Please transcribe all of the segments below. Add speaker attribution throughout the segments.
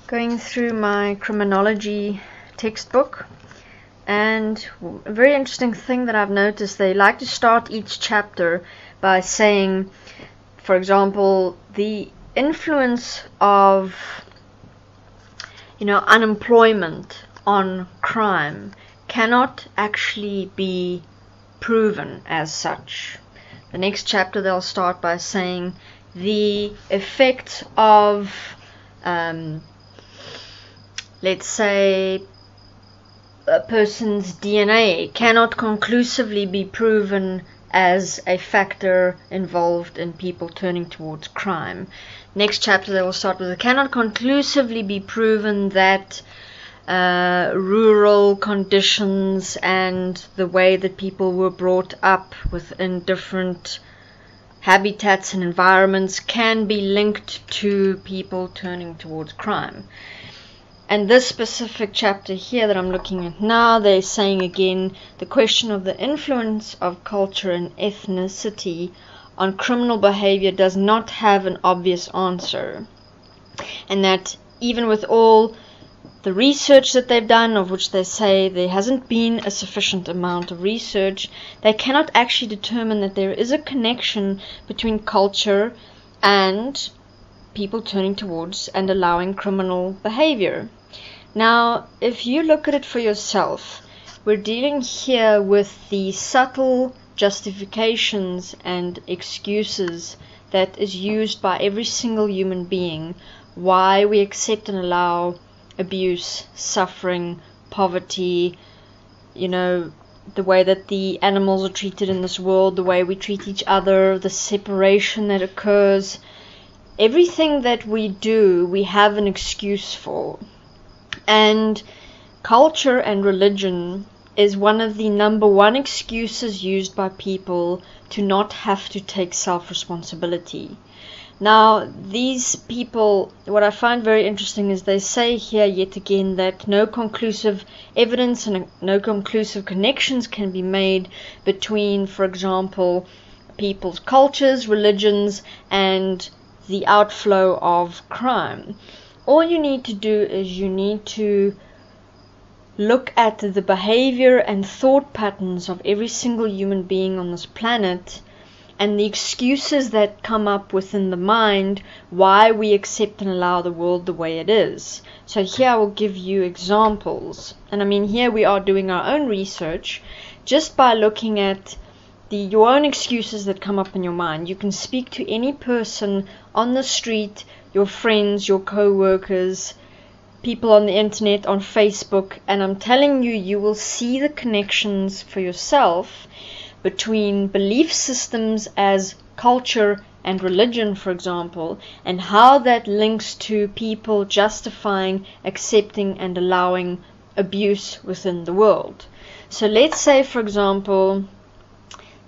Speaker 1: Going through my criminology textbook, and a very interesting thing that I've noticed, they like to start each chapter by saying, for example, the influence of unemployment on crime cannot actually be proven as such. The next chapter they'll start by saying the effect of let's say a person's DNA cannot conclusively be proven as a factor involved in people turning towards crime. Next chapter they will start with, it cannot conclusively be proven that rural conditions and the way that people were brought up within different habitats and environments can be linked to people turning towards crime. And this specific chapter here that I'm looking at now, they're saying again, the question of the influence of culture and ethnicity on criminal behavior does not have an obvious answer. And that even with all the research that they've done, of which they say there hasn't been a sufficient amount of research, they cannot actually determine that there is a connection between culture and people turning towards and allowing criminal behavior. Now, if you look at it for yourself, we're dealing here with the subtle justifications and excuses that is used by every single human being why we accept and allow abuse, suffering, poverty, the way that the animals are treated in this world, the way we treat each other, the separation that occurs. Everything that we do, we have an excuse for. And culture and religion is one of the number one excuses used by people to not have to take self-responsibility. Now, these people, what I find very interesting is they say here yet again that no conclusive evidence and no conclusive connections can be made between, for example, people's cultures, religions, and the outflow of crime. All you need to do is you need to look at the behavior and thought patterns of every single human being on this planet and the excuses that come up within the mind why we accept and allow the world the way it is. So here I will give you examples. And I mean, here we are doing our own research just by looking at your own excuses that come up in your mind. You can speak to any person on the street, your friends, your co-workers, people on the internet, on Facebook, and I'm telling you, you will see the connections for yourself between belief systems as culture and religion, for example, and how that links to people justifying, accepting, and allowing abuse within the world. So let's say, for example,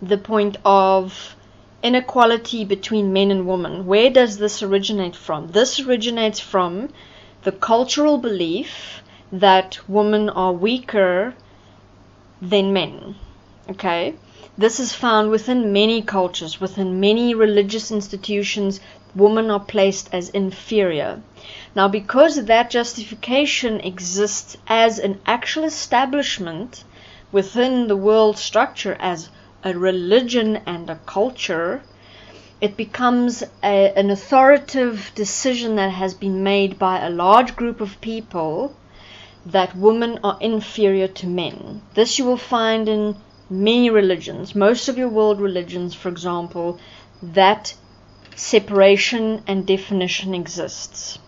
Speaker 1: the point of inequality between men and women. Where does this originate from? This originates from the cultural belief that women are weaker than men. Okay? This is found within many cultures, within many religious institutions. Women are placed as inferior. Now, because that justification exists as an actual establishment within the world structure as a religion and a culture, it becomes an authoritative decision that has been made by a large group of people that women are inferior to men. This you will find in many religions, most of your world religions, for example, that separation and definition exists.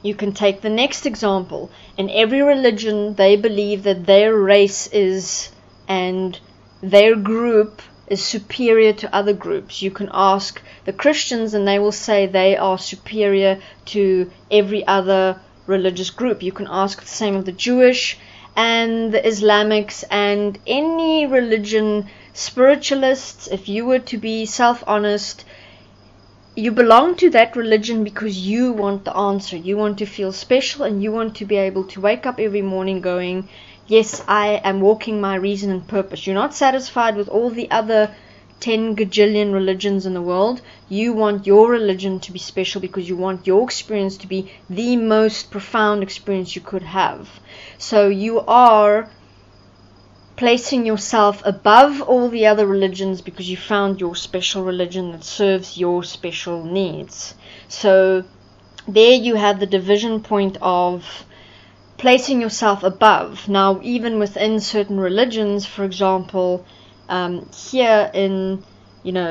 Speaker 1: You can take the next example. In every religion, they believe that their race is and their group is superior to other groups. You can ask the Christians and they will say they are superior to every other religious group. You can ask the same of the Jewish and the Islamics and any religion, spiritualists. If you were to be self-honest, you belong to that religion because you want the answer. You want to feel special and you want to be able to wake up every morning going, yes, I am walking my reason and purpose. You're not satisfied with all the other 10 gajillion religions in the world. You want your religion to be special because you want your experience to be the most profound experience you could have. So you are placing yourself above all the other religions because you found your special religion that serves your special needs. So there you have the division point of placing yourself above. Now, even within certain religions, for example, here in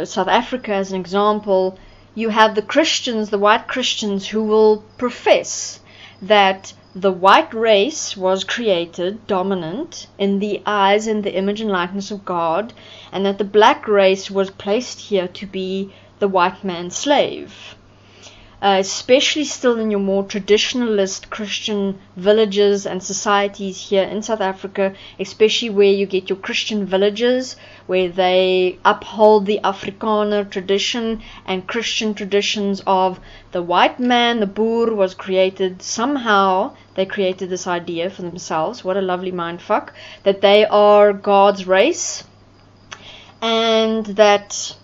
Speaker 1: South Africa as an example, you have the Christians, the white Christians, who will profess that the white race was created dominant in the eyes and the image and likeness of God, and that the black race was placed here to be the white man's slave. Especially still in your more traditionalist Christian villages and societies here in South Africa, especially where you get your Christian villages, where they uphold the Afrikaner tradition and Christian traditions of the white man, the boer, was created somehow. They created this idea for themselves. What a lovely mindfuck. That they are God's race, and that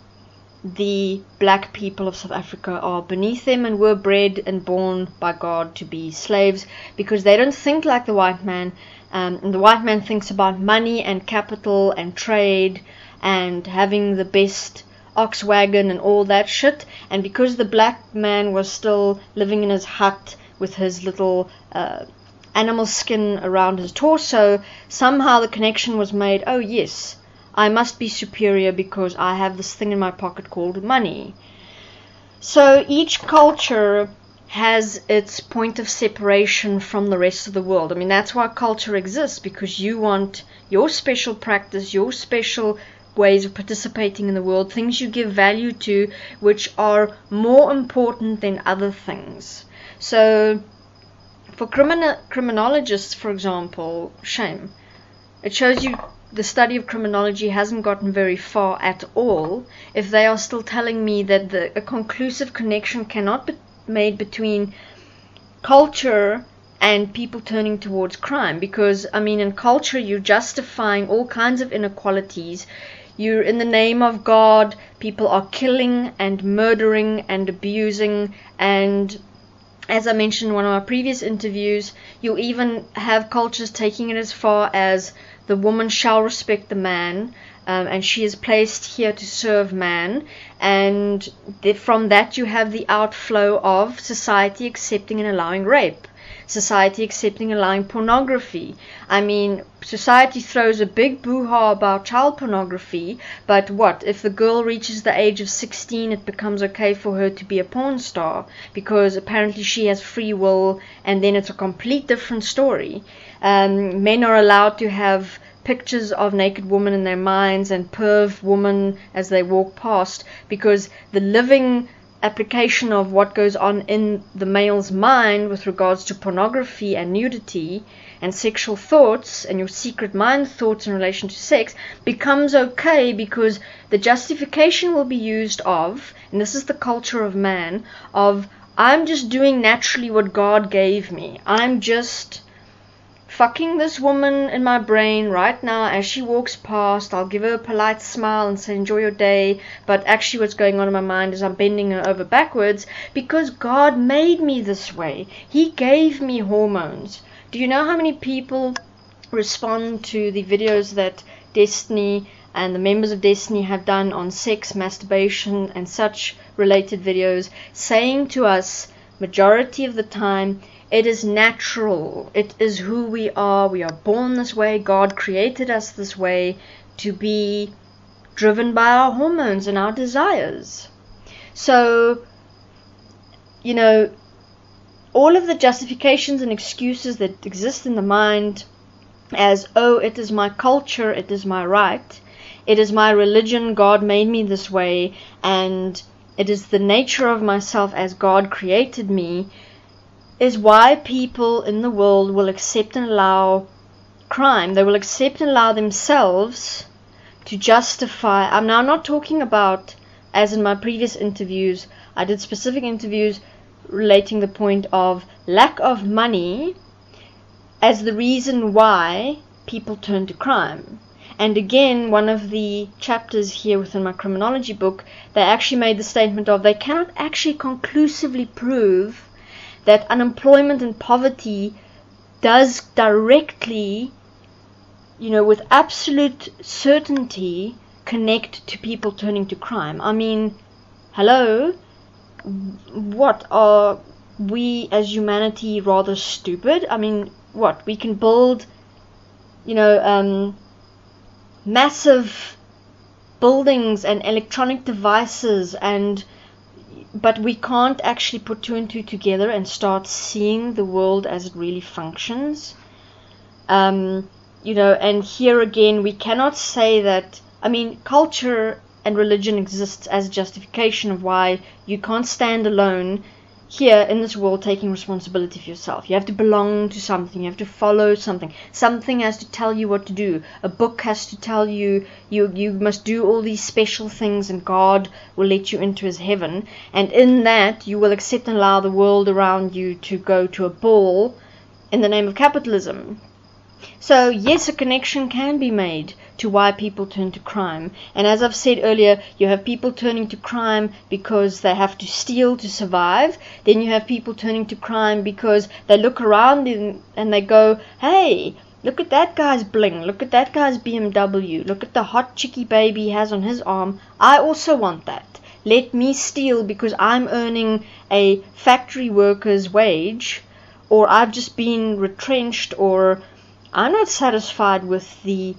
Speaker 1: the black people of South Africa are beneath them and were bred and born by God to be slaves because they don't think like the white man. And the white man thinks about money and capital and trade and having the best ox wagon and all that shit. And because the black man was still living in his hut with his little animal skin around his torso, somehow the connection was made, oh yes, I must be superior because I have this thing in my pocket called money. So each culture has its point of separation from the rest of the world. I mean, that's why culture exists, because you want your special practice, your special ways of participating in the world, things you give value to, which are more important than other things. So for criminologists, for example, shame. It shows you the study of criminology hasn't gotten very far at all if they are still telling me that a conclusive connection cannot be made between culture and people turning towards crime. Because, I mean, in culture you're justifying all kinds of inequalities. You're, in the name of God, people are killing and murdering and abusing, and as I mentioned in one of my previous interviews, you'll even have cultures taking it as far as the woman shall respect the man, and she is placed here to serve man, and from that you have the outflow of society accepting and allowing rape, society accepting and allowing pornography. I mean, society throws a big boo-ha about child pornography, but what if the girl reaches the age of 16, it becomes okay for her to be a porn star because apparently she has free will, and then it's a complete different story. Men are allowed to have pictures of naked women in their minds and perv women as they walk past, because the living application of what goes on in the male's mind with regards to pornography and nudity and sexual thoughts and your secret mind thoughts in relation to sex becomes okay, because the justification will be used of, and this is the culture of man, of I'm just doing naturally what God gave me. I'm just fucking this woman in my brain right now as she walks past. I'll give her a polite smile and say enjoy your day, but actually what's going on in my mind is I'm bending her over backwards because God made me this way. He gave me hormones. Do you know how many people respond to the videos that Desteni and the members of Desteni have done on sex, masturbation and such related videos, saying to us majority of the time, it is natural. It is who we are. We are born this way. God created us this way to be driven by our hormones and our desires. So, you know, all of the justifications and excuses that exist in the mind as, oh, it is my culture, it is my right, it is my religion, God made me this way, and it is the nature of myself as God created me, is why people in the world will accept and allow crime. They will accept and allow themselves to justify. I'm now not talking about, as in my previous interviews, I did specific interviews relating the point of lack of money as the reason why people turn to crime. And again, one of the chapters here within my criminology book, they actually made the statement of they cannot actually conclusively prove that unemployment and poverty does directly, with absolute certainty, connect to people turning to crime. I mean, hello? What, are we as humanity rather stupid? I mean, what? We can build, massive buildings and electronic devices, but we can't actually put two and two together and start seeing the world as it really functions. And here again, we cannot say that, culture and religion exists as a justification of why you can't stand alone here in this world taking responsibility for yourself. You have to belong to something. You have to follow something. Something has to tell you what to do. A book has to tell you you must do all these special things, and God will let you into his heaven. And in that, you will accept and allow the world around you to go to a ball in the name of capitalism. So yes, a connection can be made to why people turn to crime. And as I've said earlier, you have people turning to crime because they have to steal to survive. Then you have people turning to crime because they look around and they go, hey, look at that guy's bling, look at that guy's BMW, look at the hot chickie baby he has on his arm. I also want that. Let me steal because I'm earning a factory worker's wage, or I've just been retrenched, or I'm not satisfied with the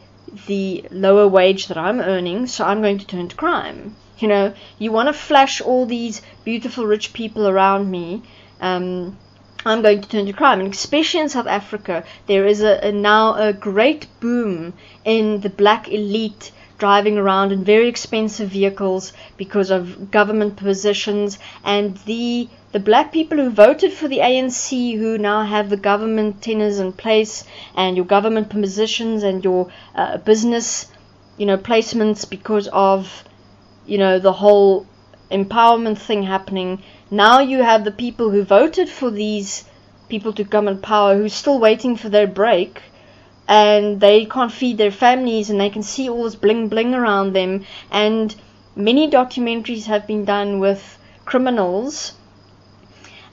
Speaker 1: lower wage that I'm earning, so I'm going to turn to crime. You want to flash all these beautiful rich people around me, I'm going to turn to crime. And especially in South Africa, there is now a great boom in the black elite driving around in very expensive vehicles because of government positions, and the black people who voted for the ANC, who now have the government tenures in place and your government positions and your business, placements because of, the whole empowerment thing happening. Now you have the people who voted for these people to come in power who are still waiting for their break, and they can't feed their families, and they can see all this bling bling around them. And many documentaries have been done with criminals,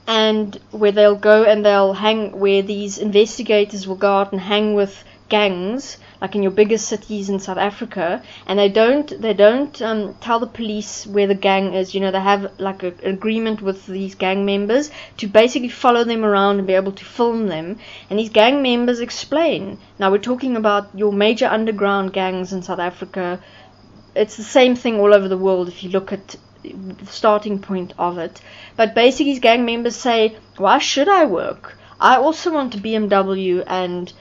Speaker 1: and where they'll go and they'll hang, where these investigators will go out and hang with gangs, like in your biggest cities in South Africa, and they don't tell the police where the gang is. They have like an agreement with these gang members to basically follow them around and be able to film them, and these gang members explain. Now we're talking about your major underground gangs in South Africa. It's the same thing all over the world if you look at the starting point of it. But basically these gang members say, why should I work? I also want a BMW and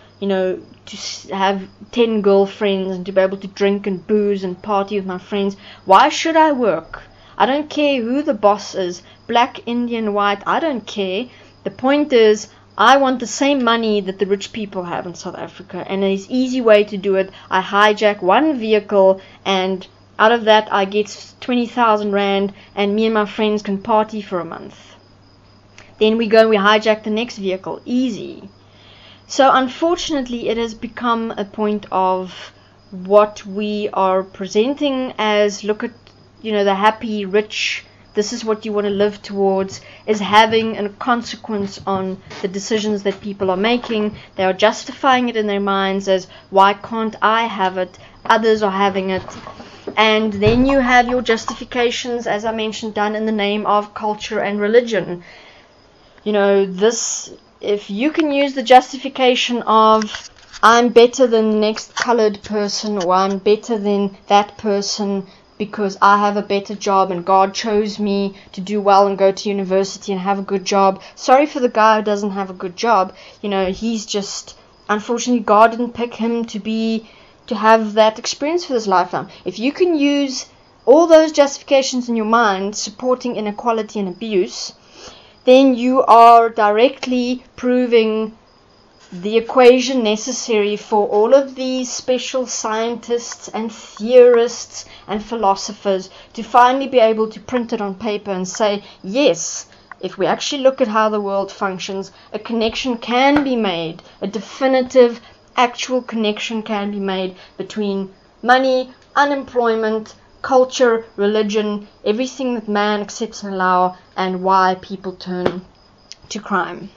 Speaker 1: to have 10 girlfriends and to be able to drink and booze and party with my friends. Why should I work? I don't care who the boss is, black, Indian, white, I don't care. The point is, I want the same money that the rich people have in South Africa, and there's an easy way to do it. I hijack one vehicle, and out of that I get 20,000 rand, and me and my friends can party for a month. Then we go and we hijack the next vehicle. Easy. So unfortunately it has become a point of what we are presenting as, look at, the happy, rich, this is what you want to live towards, is having a consequence on the decisions that people are making. They are justifying it in their minds as, why can't I have it? Others are having it. And then you have your justifications, as I mentioned, done in the name of culture and religion. If you can use the justification of, I'm better than the next colored person, or I'm better than that person because I have a better job and God chose me to do well and go to university and have a good job. Sorry for the guy who doesn't have a good job. He's just, unfortunately, God didn't pick him to have that experience for this lifetime. If you can use all those justifications in your mind supporting inequality and abuse, then you are directly proving the equation necessary for all of these special scientists and theorists and philosophers to finally be able to print it on paper and say, yes, if we actually look at how the world functions, a connection can be made, a definitive actual connection can be made between money, unemployment, culture, religion, everything that man accepts and allows, and why people turn to crime.